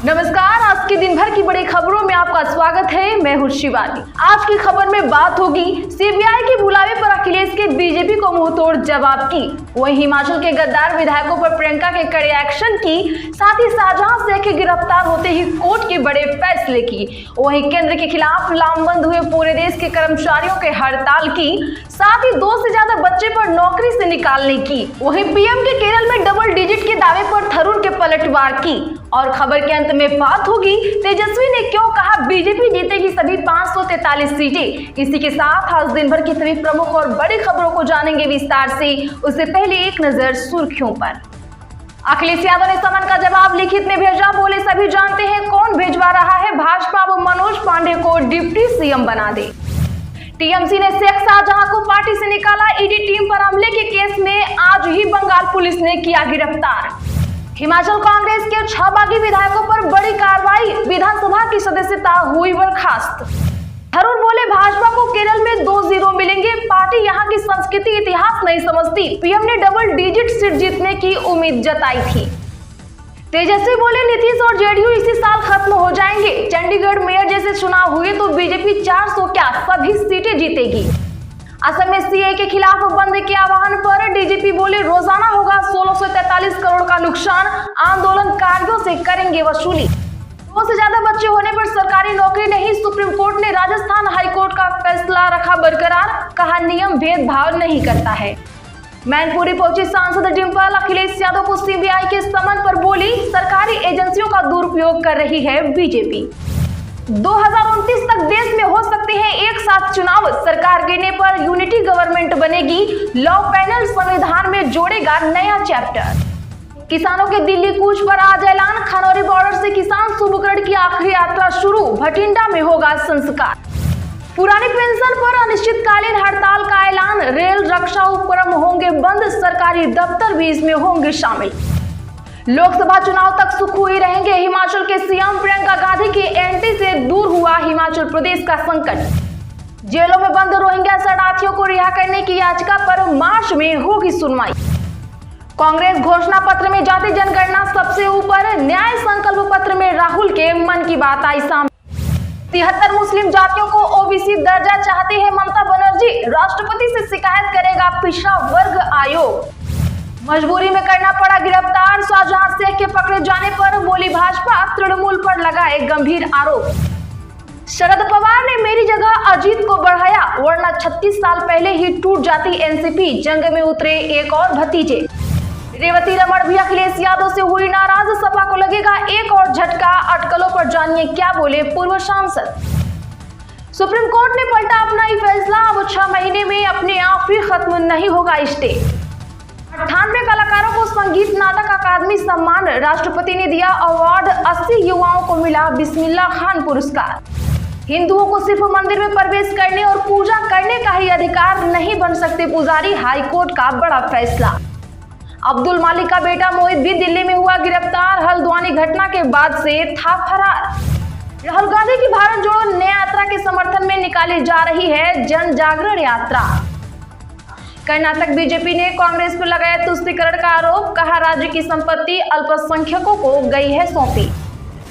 नमस्कार, आज के दिन भर की बड़ी खबरों में आपका स्वागत है। मैं हूं शिवानी। आज की खबर में बात होगी सीबीआई के बुलावे पर अखिलेश के बीजेपी को मुंहतोड़ जवाब की, वहीं हिमाचल के गद्दार विधायकों पर प्रियंका के कड़े एक्शन की, साथ ही शाहजहां शेख के गिरफ्तार होते ही कोर्ट के बड़े फैसले की, वहीं केंद्र के खिलाफ लामबंद हुए पूरे देश के कर्मचारियों के हड़ताल की, साथ ही 2 से ज्यादा बच्चे पर नौकरी से निकालने की, वहीं पीएम के केरल में डबल डिजिट के दावे पर थरूर के पलटवार की। और खबर के अंत में बात होगी तेजस्वी ने क्यों कहा बीजेपी जीतेगी सभी 543 सीटें। इसी के साथ आज दिन भर की सभी प्रमुख और बड़ी खबरों को जानेंगे विस्तार से। उससे पहले एक नजर सुर्खियों पर। अखिलेश यादव ने समन का जवाब लिखित में भेजा, बोले सभी जानते हैं कौन भेजवा रहा है, भाजपा व मनोज पांडे को डिप्टी सीएम बना दे। टीएमसी ने शेख शाहजहां को पार्टी से निकाला, ईडी टीम पर हमले के केस में आज ही बंगाल पुलिस ने किया गिरफ्तार। हिमाचल कांग्रेस के 6 बागी विधायकों पर बड़ी कार्रवाई, विधानसभा की सदस्यता हुई बर्खास्त। थरूर बोले भाजपा को केरल में 2 0 मिलेंगे, पार्टी यहां की संस्कृति इतिहास नहीं समझती, पीएम ने डबल डिजिट सीट जीतने की उम्मीद जताई थी। तेजस्वी बोले नीतीश और जेडीयू इसी साल खत्म हो जाएंगे, चंडीगढ़ मेयर जैसे चुनाव हुए तो बीजेपी 400 क्या सभी सीटें जीतेगी। असम में सीए के खिलाफ बंद के आह्वान पर डीजीपी बोले रोजाना होगा 1643 करोड़ का नुकसान, आंदोलनकारियों से करेंगे वसूली। 2 से ज्यादा बच्चे होने पर सरकारी नौकरी नहीं, सुप्रीम कोर्ट ने राजस्थान हाईकोर्ट का फैसला रखा बरकरार, कहा नियम भेदभाव नहीं करता है। मैनपुरी पहुंची सांसद डिंपल अखिलेश यादव को सीबीआई के समन पर बोली सरकारी एजेंसियों का दुरुपयोग कर रही है बीजेपी। 2029 तक देश में हो सकते हैं एक साथ चुनाव, सरकार गिरने पर यूनिटी गवर्नमेंट बनेगी, लॉ पैनल संविधान में जोड़ेगा नया चैप्टर। किसानों के दिल्ली कूच पर आज ऐलान, खनौरी बॉर्डर से किसान सुबकरण की आखिरी यात्रा शुरू, भटिंडा में होगा संस्कार। पुरानी पेंशन पर अनिश्चितकालीन हड़ताल का ऐलान, रेल रक्षा उपक्रम होंगे बंद, सरकारी दफ्तर भी इसमें होंगे शामिल। लोकसभा चुनाव तक सुख हुई रहेंगे, हिमाचल के सीएम प्रियंका गांधी की एंटी से दूर हुआ हिमाचल प्रदेश का संकट। जेलों में बंद रोहिंग्या शरणार्थियों को रिहा करने की याचिका पर मार्च में होगी सुनवाई। कांग्रेस घोषणा पत्र में जाति जनगणना सबसे ऊपर, न्याय संकल्प पत्र में राहुल के मन की बात आई सामने। 73 मुस्लिम जातियों को ओबीसी दर्जा चाहती है ममता बनर्जी, राष्ट्रपति से शिकायत करेगा पिछड़ा वर्ग आयोग। मजबूरी में करना पड़ा गिरफ्तार, शाहजहां शेख के पकड़े जाने पर बोली भाजपा, तृणमूल पर लगाए गंभीर आरोप। शरद पवार ने मेरी जगह अजीत को बढ़ाया, वरना 36 साल पहले ही टूट जाती एनसीपी, जंग में उतरे एक और भतीजे। रेवती रमण भी अखिलेश यादव से हुई नाराज, सपा को लगेगा एक और झटका, अटकलों पर जानिए क्या बोले पूर्व सांसद। सुप्रीम कोर्ट ने पलटा अपना ही फैसला, अब 6 महीने में अपने आप ही खत्म नहीं होगा स्टे। 98 कलाकारों को संगीत नाटक अकादमी सम्मान, राष्ट्रपति ने दिया अवार्ड, 80 युवाओं को मिला बिस्मिल्लाह खान पुरस्कार। हिंदुओं को सिर्फ मंदिर में प्रवेश करने और पूजा करने का ही अधिकार, नहीं बन सकते पुजारी, हाईकोर्ट का बड़ा फैसला। अब्दुल मालिक का बेटा मोहित भी दिल्ली में हुआ गिरफ्तार, हल्द्वानी घटना के बाद से था फरार। राहुल गांधी की भारत जोड़ो न्याय यात्रा के समर्थन में निकाली जा रही है जन जागरण यात्रा। कर्नाटक बीजेपी ने कांग्रेस पर लगाया तुष्टीकरण का आरोप, कहा राज्य की संपत्ति अल्पसंख्यकों को गई है सौंपी।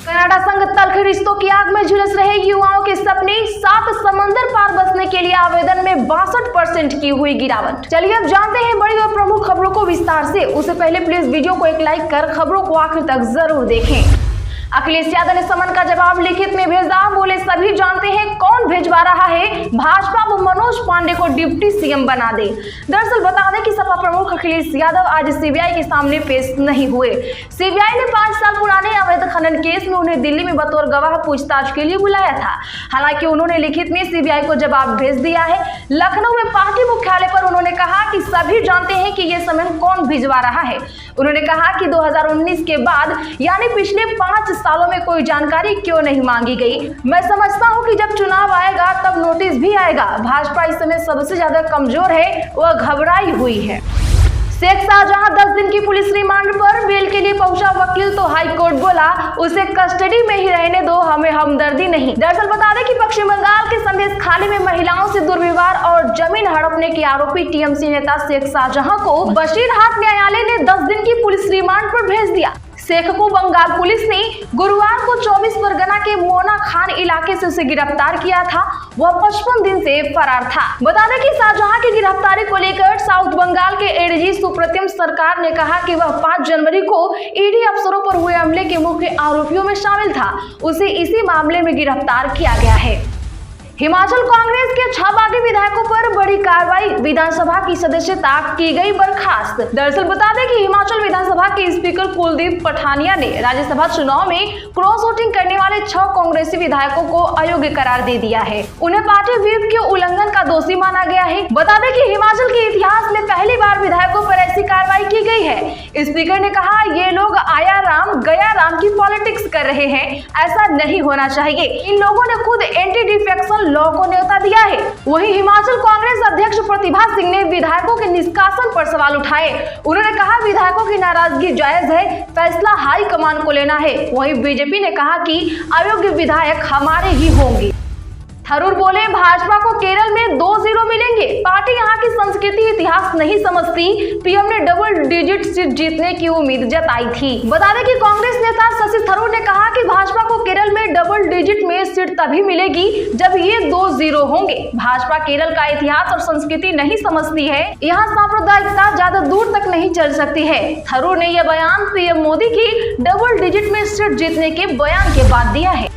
कनाडा संघ तल्ख रिश्तों की आग में झुलस रहे युवाओं के सपने, 7 समंदर पार बसने के लिए आवेदन में 62% की हुई गिरावट। चलिए अब जानते हैं बड़ी और प्रमुख खबरों को विस्तार से। उससे पहले प्लीज वीडियो को एक लाइक कर खबरों को आखिर तक जरूर देखें। अखिलेश यादव ने समन का जवाब लिखित में भेजा, बोले सभी जानते हैं कौन भेजवा रहा है, भाजपा व मनोज पांडे को डिप्टी सीएम बना दे। दरअसल बता दें कि सपा प्रमुख अखिलेश यादव आज सीबीआई के सामने पेश नहीं हुए। सीबीआई ने 5 साल पुराने अवैध खनन केस में उन्हें दिल्ली में बतौर गवाह पूछताछ के लिए बुलाया था। हालांकि उन्होंने लिखित में सीबीआई को जवाब भेज दिया है। लखनऊ में पार्टी मुख्यालय पर उन्होंने कहा कि सभी जानते हैं कि ये समन कौन भिजवा रहा है। उन्होंने कहा कि 2019 के बाद यानी पिछले 5 सालों में कोई जानकारी क्यों नहीं मांगी गई। मैं समझता हूं कि जब चुनाव आएगा तब नोटिस भी आएगा। भाजपा इस समय सबसे ज्यादा कमजोर है, वह घबराई हुई है। शेख शाहजहां 10 दिन की पुलिस रिमांड पर बेल के लिए पहुंचा वकील तो हाईकोर्ट बोला उसे कस्टडी में ही रहने दो, हमें हमदर्दी नहीं। दरअसल बता दें कि पश्चिम बंगाल के संदेश खाली में महिलाओं से दुर्व्यवहार और जमीन हड़पने के आरोपी टीएमसी नेता शेख शाहजहां को बशीरहाट न्यायालय ने 10 दिन की पुलिस रिमांड पर भेज दिया। शेख को बंगाल पुलिस ने गुरुवार को 24 परगना के मोना खान इलाके से उसे गिरफ्तार किया था। वह 55 दिन से फरार था। बता दें कि शाहजहां की गिरफ्तारी को लेकर साउथ बंगाल के एडीजी सुप्रीम सरकार ने कहा कि वह 5 जनवरी को ईडी अफसरों पर हुए हमले के मुख्य आरोपियों में शामिल था। उसे इसी मामले में गिरफ्तार किया गया है। हिमाचल कांग्रेस के 6 बागी विधायकों पर बड़ी कार्रवाई, विधानसभा की सदस्यता की गई बर्खास्त। दरअसल बता दें कि हिमाचल विधानसभा के स्पीकर कुलदीप पठानिया ने राज्यसभा चुनाव में क्रॉस वोटिंग करने वाले 6 कांग्रेसी विधायकों को अयोग्य करार दे दिया है। उन्हें पार्टी व्हिप के उल्लंघन का दोषी माना गया है। बता दें कि हिमाचल के इतिहास में पहली बार विधायकों पर ऐसी कार्रवाई की गई है। स्पीकर ने कहा, ये लोग आया राम गया राम की पॉलिटिक्स कर रहे हैं, ऐसा नहीं होना चाहिए। इन लोगों ने खुद एंटी डिफेक्शन लॉ को न्योता दिया है। वहीं हिमाचल कांग्रेस अध्यक्ष प्रतिभा सिंह ने विधायकों के निष्कासन पर सवाल उठाए। उन्होंने कहा, विधायकों की नाराजगी जायज है, फैसला हाई कमान को लेना है। वहीं बीजेपी ने कहा कि अयोग्य विधायक हमारे ही होंगे। थरूर बोले, भाजपा को केरल में 2-0 मिलेंगे। पार्टी यहां की संस्कृति इतिहास नहीं समझती। पीएम ने डबल डिजिट सीट जीतने की उम्मीद जताई थी। बता दें कि कांग्रेस नेता शशि थरूर ने कहा कि भाजपा को केरल में डबल डिजिट में सीट तभी मिलेगी जब ये 2-0 होंगे। भाजपा केरल का इतिहास और संस्कृति नहीं समझती है। यहाँ सांप्रदायिकता ज्यादा दूर तक नहीं चल सकती है। थरूर ने यह बयान पीएम मोदी की डबल डिजिट में सीट जीतने के बयान के बाद दिया है।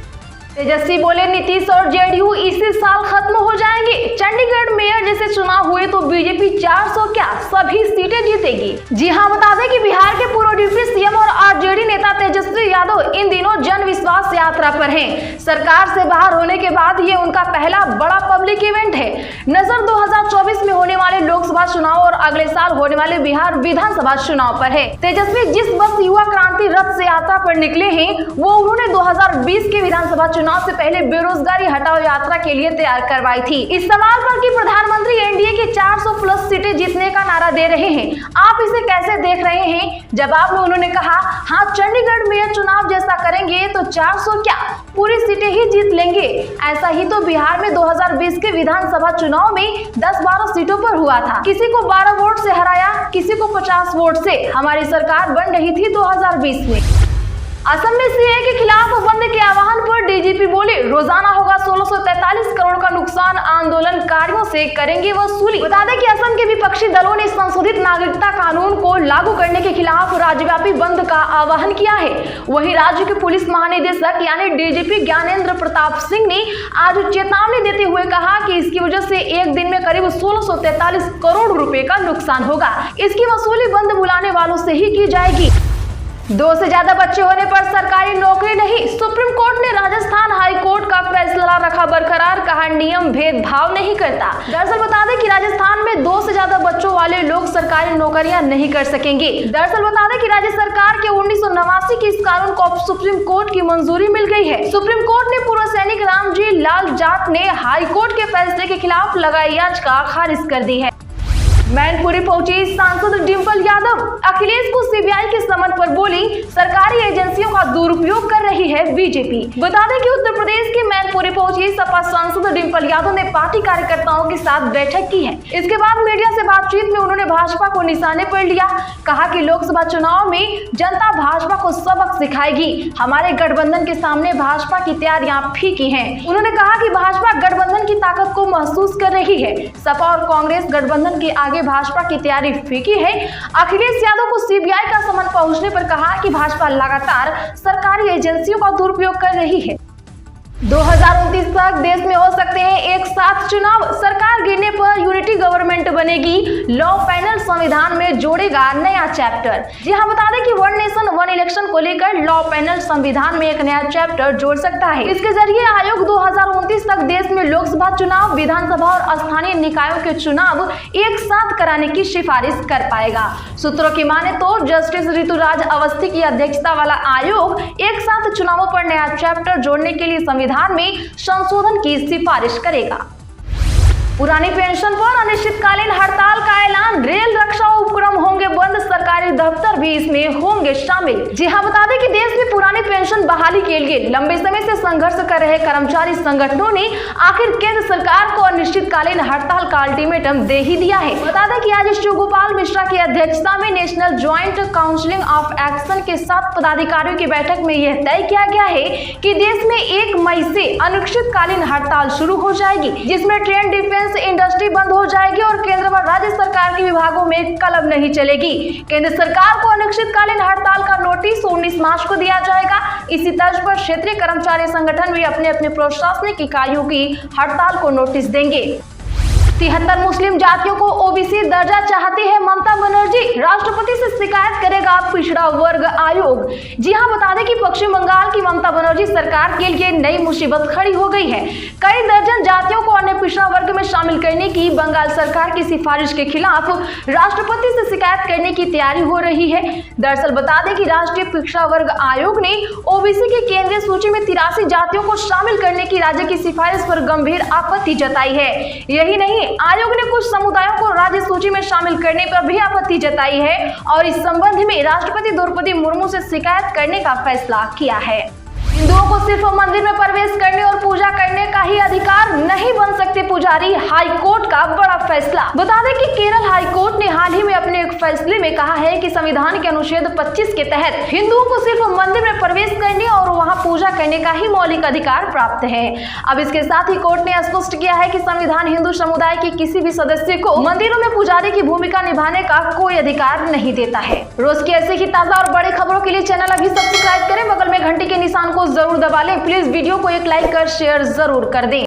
तेजस्वी बोले, नीतीश और जेडीयू इसी साल खत्म हो जाएंगे। चंडीगढ़ मेयर जैसे चुनाव हुए तो बीजेपी 400 क्या सभी सीटें जीतेगी। जी हां, बता दें कि बिहार के पूर्व डिप्टी सीएम और आरजेडी नेता तेजस्वी यादव इन दिनों जन विश्वास यात्रा पर हैं। सरकार से बाहर होने के बाद ये उनका पहला बड़ा पब्लिक इवेंट है। नजर 2024 में होने वाले लोकसभा चुनाव और अगले साल होने वाले बिहार विधानसभा चुनाव पर है। तेजस्वी जिस बस युवा क्रांति रथ से यात्रा पर निकले हैं, वो उन्होंने 2020 के विधानसभा चुनाव से पहले बेरोजगारी हटाओ यात्रा के लिए तैयार करवाई थी। इस सवाल पर कि प्रधानमंत्री एनडीए के 400 प्लस सीटें जीतने का नारा दे रहे हैं, आप इसे कैसे देख रहे हैं? जवाब में उन्होंने कहा, हाँ, चंडीगढ़ मेयर चुनाव जैसा करेंगे तो 400 क्या पूरी सीटें ही जीत लेंगे। ऐसा ही तो बिहार में 2020 के विधानसभा चुनाव में 10-12 सीटों पर हुआ था। किसी को 12 वोट से हराया, किसी को 50 वोट से। हमारी सरकार बन रही थी 2020 में। असम में सीए के खिलाफ बंद के आह्वान पर डीजीपी बोले, रोजाना होगा 1643 करोड़ का नुकसान, आंदोलनकारियों से करेंगे वसूली। बता दें कि असम के विपक्षी दलों ने संशोधित नागरिकता कानून को लागू करने के खिलाफ राज्यव्यापी बंद का आह्वान किया है। वहीं राज्य के पुलिस महानिदेशक यानी डीजीपी ज्ञानेंद्र प्रताप सिंह ने आज चेतावनी देते हुए कहा कि इसकी वजह से एक दिन में करीब 1643 करोड़ रुपए का नुकसान होगा। इसकी वसूली बंद बुलाने वालों से ही की जाएगी। 2 से ज्यादा बच्चे होने पर सरकारी नौकरी नहीं, सुप्रीम कोर्ट ने राजस्थान हाई कोर्ट का फैसला रखा बरकरार, कहा नियम भेदभाव नहीं करता। दरअसल बता दें कि राजस्थान में 2 से ज्यादा बच्चों वाले लोग सरकारी नौकरियां नहीं कर सकेंगे। दरअसल बता दें कि राज्य सरकार के 1989 के इस कानून को अब सुप्रीम कोर्ट की मंजूरी मिल गई है। सुप्रीम कोर्ट ने पूर्व सैनिक रामजी लाल जाट ने हाई कोर्ट के फैसले के खिलाफ लगाई याचिका खारिज कर दी है। मैनपुरी पहुंची सांसद डिंपल यादव, अखिलेश को सीबीआई के समन पर बोली, सरकारी एजेंसियों का दुरुपयोग कर रही है बीजेपी। बता दें कि उत्तर प्रदेश के मैनपुरी पहुंची सपा सांसद डिंपल यादव ने पार्टी कार्यकर्ताओं के साथ बैठक की है। इसके बाद मीडिया से बातचीत में उन्होंने भाजपा को निशाने पर लिया। कहा कि लोकसभा चुनाव में जनता भाजपा को सबक सिखाएगी। हमारे गठबंधन के सामने भाजपा की तैयारियां फीकी हैं। उन्होंने कहा कि भाजपा गठबंधन की ताकत को महसूस कर रही है। सपा और कांग्रेस गठबंधन के आगे भाजपा की तैयारी फीकी है। अखिलेश यादव को सीबीआई का समन पहुंचने पर कहा कि भाजपा लगातार सरकारी एजेंसियों का दुरुपयोग कर रही है। 2029 तक देश में हो सकते हैं एक साथ चुनाव, सरकार गिरने पर यूनिटी गवर्नमेंट बनेगी, लॉ पैनल संविधान में जोड़ेगा नया चैप्टर। जी हां, बता दें कि वन नेशन वन इलेक्शन को लेकर लॉ पैनल संविधान में एक नया चैप्टर जोड़ सकता है। इसके जरिए आयोग 2029 तक देश में लोकसभा चुनाव, विधानसभा और स्थानीय निकायों के चुनाव एक साथ कराने की सिफारिश कर पाएगा। सूत्रों की माने तो जस्टिस ऋतुराज अवस्थी की अध्यक्षता वाला आयोग एक साथ चुनावों पर नया चैप्टर जोड़ने के लिए संविधान में संशोधन की सिफारिश करेगा। पुरानी पेंशन पर अनिश्चितकालीन हड़ताल का ऐलान, रेल रक्षा उपक्रम होंगे बंद, सरकारी दफ्तर भी इसमें होंगे शामिल। जी हाँ, बता दें कि देश में पुरानी पेंशन बहाली के लिए लंबे समय से संघर्ष कर रहे कर्मचारी संगठनों ने आखिर केंद्र सरकार को अनिश्चितकालीन हड़ताल का अल्टीमेटम दे ही दिया है। बता दें कि आज शिव गोपाल मिश्रा की अध्यक्षता में national joint council of action के साथ पदाधिकारियों की बैठक में यह तय किया गया है कि देश में 1 मई से अनिश्चितकालीन हड़ताल शुरू हो जाएगी, जिसमें ट्रेन, डिफेंस इंडस्ट्री बंद हो जाएगी और केंद्र व राज्य सरकार के विभागों में कलम नहीं चलेगी। केंद्र सरकार को अनिश्चितकालीन हड़ताल का नोटिस 19 मार्च को दिया जाएगा। इसी तर्ज पर क्षेत्रीय कर्मचारी संगठन भी अपने अपने प्रशासनिक इकाइयों की हड़ताल को नोटिस देंगे। 73 मुस्लिम जातियों को ओबीसी दर्जा चाहती है ममता बनर्जी, राष्ट्रपति से शिकायत करेगा पिछड़ा वर्ग आयोग। जी हां, बता दें कि पश्चिम बंगाल की ममता बनर्जी सरकार के लिए नई मुसीबत खड़ी हो गई है। कई दर्जन जातियों को अन्य पिछड़ा वर्ग में शामिल करने की बंगाल सरकार की सिफारिश के खिलाफ राष्ट्रपति से शिकायत करने की तैयारी हो रही है। दरअसल बता दें कि राष्ट्रीय पिछड़ा वर्ग आयोग ने ओबीसी की केंद्रीय सूची में 83 जातियों को शामिल करने की राज्य की सिफारिश पर गंभीर आपत्ति जताई है। यही नहीं, आयोग ने कुछ समुदायों को राज्य सूची में शामिल करने पर भी आपत्ति जताई है और इस संबंध में राष्ट्रपति द्रौपदी मुर्मू से शिकायत करने का फैसला किया है। हिंदुओं को सिर्फ मंदिर में प्रवेश करने और पूजा करने का ही अधिकार, नहीं बन सकते पुजारी, हाई कोर्ट का बड़ा फैसला। बता दें कि केरल हाई कोर्ट ने हाल ही में अपने एक फैसले में कहा है कि संविधान के अनुच्छेद 25 के तहत हिंदुओं को सिर्फ मंदिर में प्रवेश करने और वहां पूजा करने का ही मौलिक अधिकार प्राप्त है। अब इसके साथ ही कोर्ट ने स्पष्ट किया है कि संविधान हिंदू समुदाय के किसी भी सदस्य को मंदिरों में पुजारी की भूमिका निभाने का कोई अधिकार नहीं देता है। रोज की ऐसे ही ताजा और बड़ी खबरों के लिए चैनल अभी सब्सक्राइब करें, बगल में घंटी के निशान को जरूर दबा लें। प्लीज वीडियो को एक लाइक कर शेयर जरूर कर दें।